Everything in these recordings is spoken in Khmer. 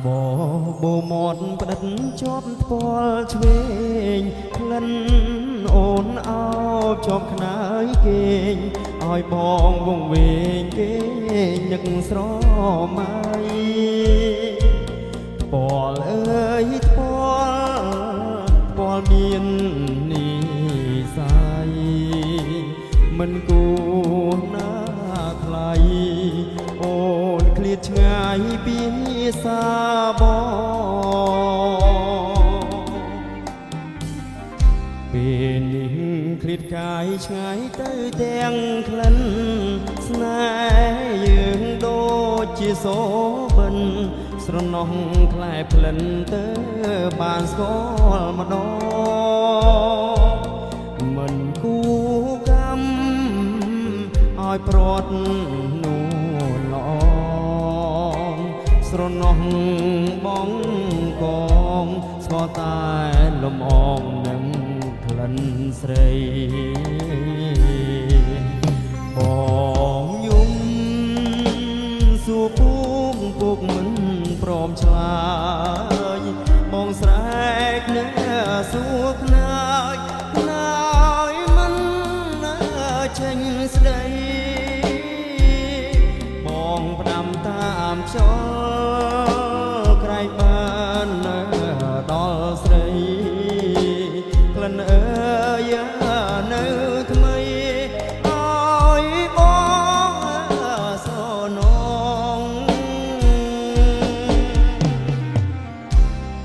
បបូមាត់ផ្ដិតជាប់ផ្ពាល់ឆ្វេងក្លិនអូនអោបជាប់ខ្នើយគេងឲ្យបងវងវែងគេញឹកស្រមៃផ្ពាល់អើយផ្ពាល់មាននិស័យមិនគួរណាថ្លៃអូនឃ្លាតឆ្ងាយពីសាបងពេលនេះឃ្លាតកាយឆ្ងាយទៅទាំងក្លិនស្នេហ៍យើងដូចជាសូបិនស្រណោះខ្លែផ្លិនទៅបានស្គាល់ម្ដងមិនគូកម្មឲ្យព្រាត់នួនល្អស្រណោះបងកងស្គាល់តែលំអងនឹងក្លិនស្រីបងយំសួរពុកមិនព្រមឆ្លើយបងស្រែកនៅសួរខ្នើយមិនចេញស្ដីបងផ្ដាំតាមខ្យល់ក្រែងបានដល់ស្រីក្លិនអើយនៅថ្មីឲ្យបងសនង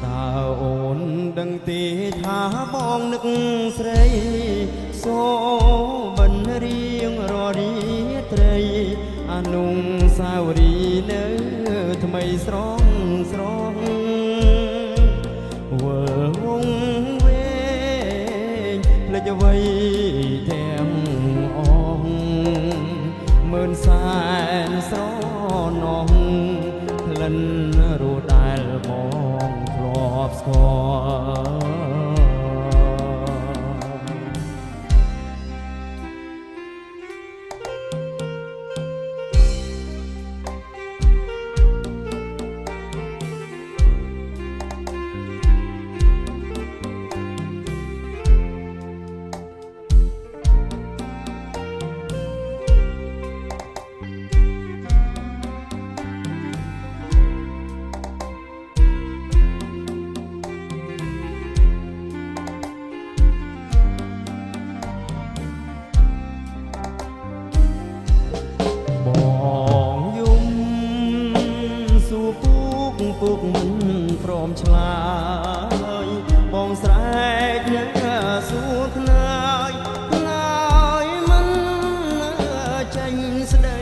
តើអូនដឹងទេថាបងនឹកស្រីសូបិនរៀងរាល់រាត្រីអនុស្សាវរីយ៍នៅថ្មីស្រងវល់វងវែងភ្លេចអ្វីទាំងអស់មើលសែនស្រណោះក្លិនរស់ដែលបងធ្លាប់ស្គាល់ពុកមិនព្រមឆ្លើយបងស្រែកនៅសួរខ្នើយមិនចេញស្ដី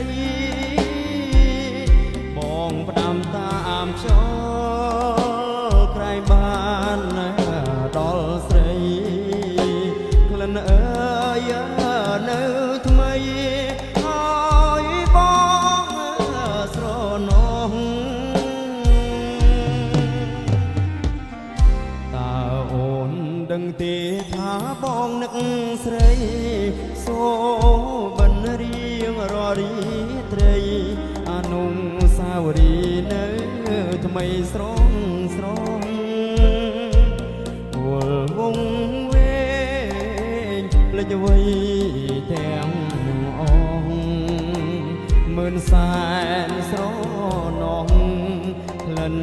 បងផ្ដាំតាមខ្យល់ក្រែងបានដល់ស្រីក្លិនអើយនៅថ្មីឲ្យបងស្រណោះដឹងទេថាបងនឹកស្រីសូបិនរៀងរាល់រាត្រីអនុស្សាវរីយ៍នៅថ្មីស្រងវល់វងវែងភ្លេចអ្វីទាំងអស់មើលសែនស្រណោះក្លិន